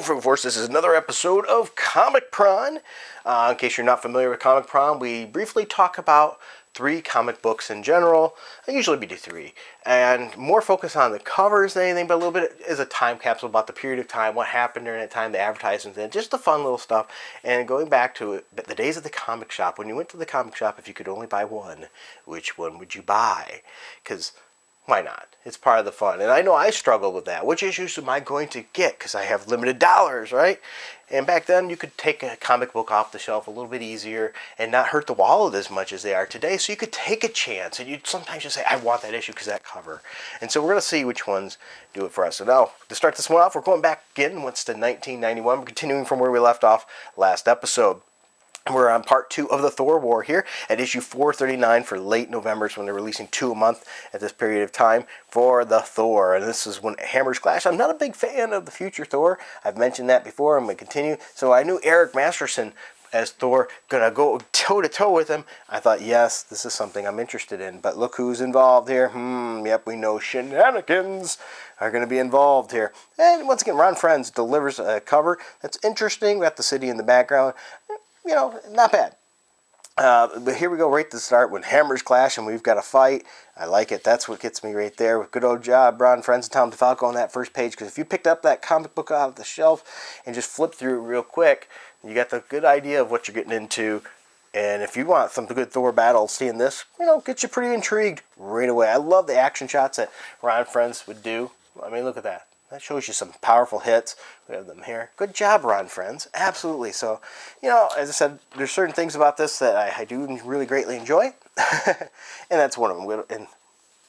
Freak Force. This is another episode of Comic Pron. In case you're not familiar with Comic Pron, we briefly talk about 3 comic books in general. I usually we do 3. And more focus on the covers than anything, but a little bit is a time capsule about the period of time, what happened during that time, the advertisements, and just the fun little stuff. And going back to the days of the comic shop, when you went to the comic shop, if you could only buy one, which one would you buy? Because why not? It's part of the fun. And I know I struggle with that. Which issues am I going to get? Because I have limited dollars, right? And back then, you could take a comic book off the shelf a little bit easier and not hurt the wallet as much as they are today. So you could take a chance. And you'd sometimes just say, I want that issue because that cover. And so we're going to see which ones do it for us. So now, to start this one off, we're going back again once to 1991. We're continuing from where we left off last episode. We're on part 2 of the Thor War here at issue 439 for late November. So when they're releasing 2 a month at this period of time for the Thor. And this is when hammers clash. I'm not a big fan of the future Thor. I've mentioned that before. I'm going to continue. So I knew Eric Masterson as Thor going to go toe-to-toe with him. I thought, yes, this is something I'm interested in. But look who's involved here. Yep, we know shenanigans are going to be involved here. And once again, Ron Frenz delivers a cover that's interesting. We got the city in the background. You know, not bad. But here we go right to the start when hammers clash and we've got a fight. I like it. That's what gets me right there. Good old job, Ron Frenz and Tom DeFalco on that first page. Because if you picked up that comic book out of the shelf and just flipped through it real quick, you got the good idea of what you're getting into. And if you want some good Thor battles, seeing this, you know, gets you pretty intrigued right away. I love the action shots that Ron Frenz would do. I mean, look at that. That shows you some powerful hits. We have them here. Good job, Ron Frenz. Absolutely. So, you know, as I said, there's certain things about this that I do really greatly enjoy. And that's one of them. And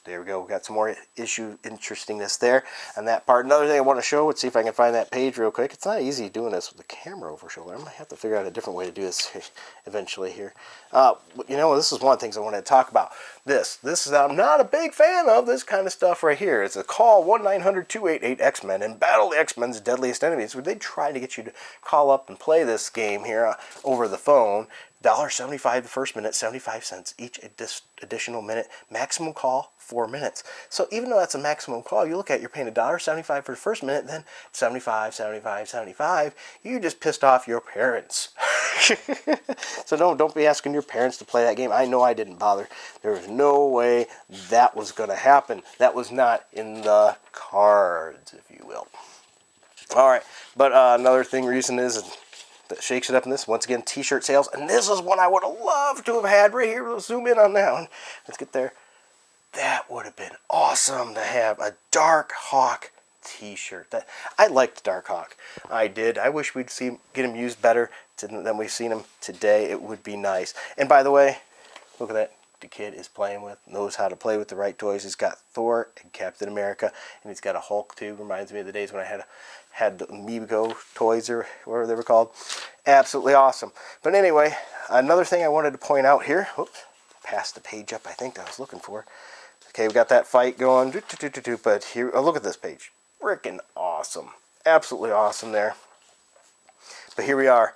there we go. We got some more issue interestingness there on that part. Another thing I want to show, let's see if I can find that page real quick. It's not easy doing this with the camera over shoulder. I might have to figure out a different way to do this eventually here. You know, this is one of the things I wanted to talk about. This is, I'm not a big fan of this kind of stuff right here. It's a call 1-900-288-X-Men and battle the X-Men's deadliest enemies. Where they try to get you to call up and play this game here over the phone. $1.75 the first minute, 75 cents each additional minute. Maximum call, 4 minutes. So even though that's a maximum call, you look at you're paying $1.75 for the first minute, then 75, 75, 75. You just pissed off your parents. So don't be asking your parents to play that game. I know I didn't bother. There was no way that was going to happen. That was not in the cards, if you will. All right, but another reason is that shakes it up in this. Once again, t-shirt sales. And this is one I would have loved to have had right here. Let's zoom in on that one. Let's get there. That would have been awesome to have a Dark Hawk t-shirt. I liked Dark Hawk. I did. I wish we'd get him used better than we've seen him today. It would be nice. And by the way, look at that. The kid is playing with, knows how to play with the right toys. He's got Thor and Captain America, and he's got a Hulk too. Reminds me of the days when I had the Amiibo toys or whatever they were called. Absolutely awesome. But anyway, another thing I wanted to point out here. Oops, passed the page up I think that I was looking for. Okay, we got that fight going. But here, oh, look at this page. Freaking awesome. Absolutely awesome there. But here we are.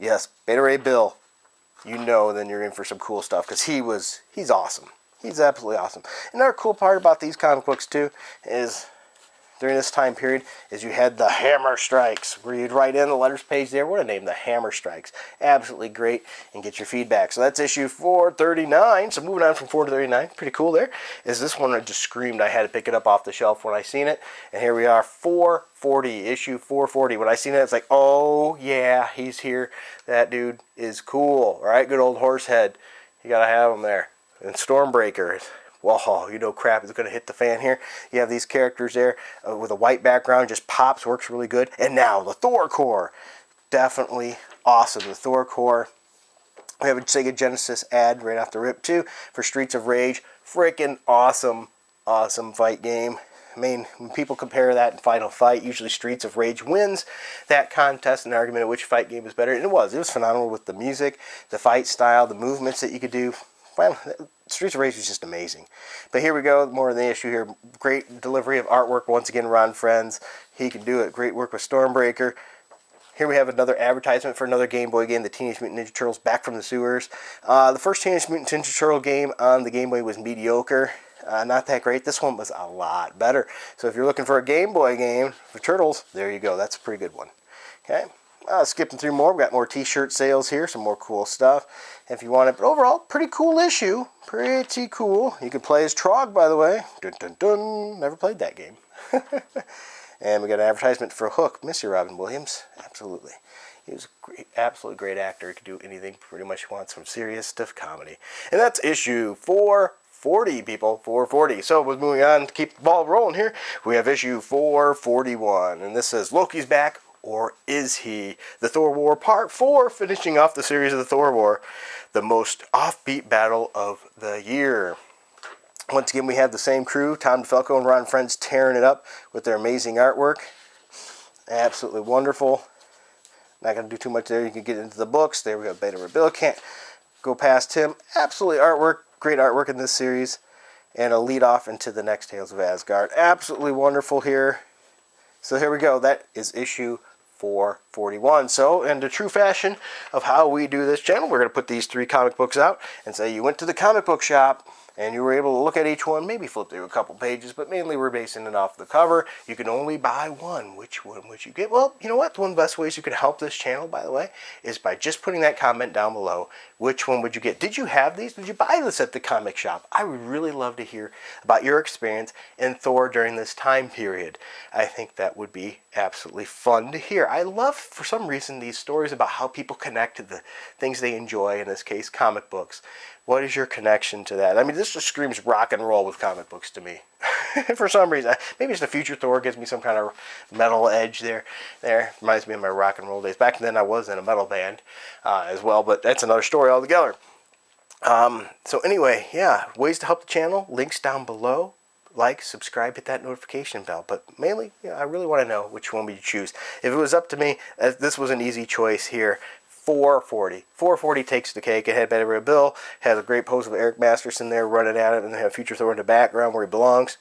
Yes, Beta Ray Bill. You know then you're in for some cool stuff because he's awesome. He's absolutely awesome. Another cool part about these comic books too is during this time period is you had the Hammer Strikes where you'd write in the letters page there. What a name, the Hammer Strikes. Absolutely great and get your feedback. So that's issue 439. So moving on from 4 to 39, pretty cool there. Is this one I just screamed I had to pick it up off the shelf when I seen it. And here we are, 440, issue 440. When I seen it, it's like, oh yeah, he's here. That dude is cool. All right, good old Horsehead. You gotta have him there. And Stormbreaker. Whoa, you know crap is going to hit the fan here. You have these characters there with a white background, just pops, works really good. And now the Thor Core. Definitely awesome. The Thor Core. We have a Sega Genesis ad right off the rip too for Streets of Rage. Freaking awesome, awesome fight game. I mean, when people compare that in Final Fight, usually Streets of Rage wins that contest, an argument of which fight game is better. And it was phenomenal with the music, the fight style, the movements that you could do. Well, Streets of Rage is just amazing. But here we go, more of the issue here. Great delivery of artwork. Once again, Ron Frenz. He can do it. Great work with Stormbreaker. Here we have another advertisement for another Game Boy game, the Teenage Mutant Ninja Turtles Back from the Sewers. The first Teenage Mutant Ninja Turtle game on the Game Boy was mediocre. Not that great. This one was a lot better. So if you're looking for a Game Boy game for Turtles, there you go. That's a pretty good one. Okay, skipping through more. We got more t-shirt sales here, some more cool stuff if you want it. But overall, pretty cool issue. Pretty cool. You can play as Trog, by the way. Dun dun dun. Never played that game. And we got an advertisement for Hook. Miss you, Robin Williams. Absolutely. He was a great, absolutely great actor. He could do anything pretty much he wants, from serious to comedy. And that's issue 440, people. 440. So we're moving on to keep the ball rolling here. We have issue 441. And this says, Loki's back, or is he? The Thor War Part 4, finishing off the series of the Thor War. The most offbeat battle of the year. Once again, we have the same crew, Tom DeFalco and Ron Frenz, tearing it up with their amazing artwork. Absolutely wonderful. Not going to do too much there. You can get into the books. There we go. Beta Ray Bill. Can't go past him. Absolutely great artwork in this series. And a lead off into the next Tales of Asgard. Absolutely wonderful here. So here we go. That is issue 441. So, in the true fashion of how we do this channel, we're going to put these 3 comic books out and say you went to the comic book shop and you were able to look at each one, maybe flip through a couple pages, but mainly we're basing it off the cover. You can only buy one. Which one would you get? Well, you know what? One of the best ways you could help this channel, by the way, is by just putting that comment down below. Which one would you get? Did you have these? Did you buy this at the comic shop? I would really love to hear about your experience in Thor during this time period. I think that would be absolutely fun to hear. I love, for some reason, these stories about how people connect to the things they enjoy, in this case, comic books. What is your connection to that? I mean, this just screams rock and roll with comic books to me. For some reason. Maybe it's the future Thor, gives me some kind of metal edge there. Reminds me of my rock and roll days. Back then I was in a metal band as well, but that's another story altogether. So anyway, yeah, ways to help the channel, links down below. Like, subscribe, hit that notification bell. But mainly, I really want to know which one would you choose. If it was up to me, this was an easy choice here. 440. 440 takes the cake. It had Beta Ray Bill, has a great pose of Eric Masterson there running at it, and they have Future Thor in the background where he belongs.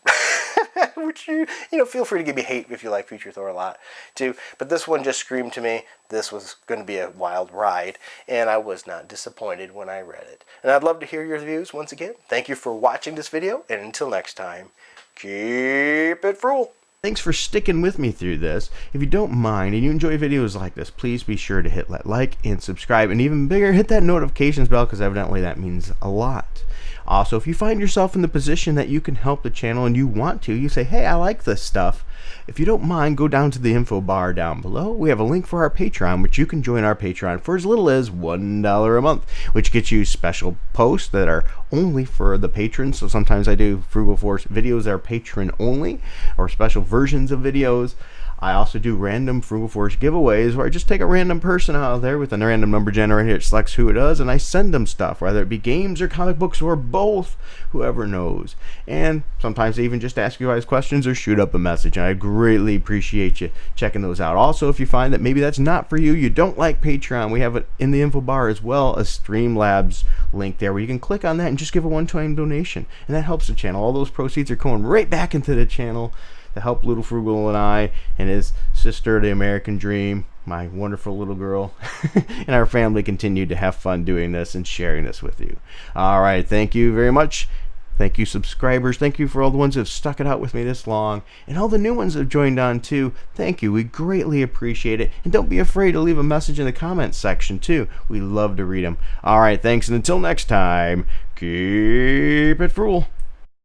Which you feel free to give me hate if you like Future Thor a lot too. But this one just screamed to me this was going to be a wild ride, and I was not disappointed when I read it. And I'd love to hear your views once again. Thank you for watching this video, and until next time, keep it frugal. Thanks for sticking with me through this. If you don't mind and you enjoy videos like this, please be sure to hit that like and subscribe, and even bigger, hit that notifications bell, because evidently that means a lot. Also, if you find yourself in the position that you can help the channel and you want to, you say, hey, I like this stuff. If you don't mind, go down to the info bar down below. We have a link for our Patreon, which you can join our Patreon for as little as $1 a month, which gets you special posts that are only for the patrons. So sometimes I do Frugal Force videos that are patron only, or special versions of videos. I also do random Frugal Force giveaways where I just take a random person out there with a random number generator. It selects who it is, and I send them stuff, whether it be games or comic books or both, whoever knows. And sometimes I even just ask you guys questions or shoot up a message, and I greatly appreciate you checking those out. Also, if you find that maybe that's not for you, you don't like Patreon, we have it in the info bar as well, a Streamlabs link there where you can click on that and just give a one-time donation, and that helps the channel. All those proceeds are going right back into the channel to help Little Frugal and I and his sister, the American Dream, my wonderful little girl, and our family continue to have fun doing this and sharing this with you. All right, thank you very much. Thank you, subscribers. Thank you for all the ones who have stuck it out with me this long, and all the new ones that have joined on too. Thank you. We greatly appreciate it. And don't be afraid to leave a message in the comments section too. We love to read them. All right, thanks, and until next time, keep it frugal.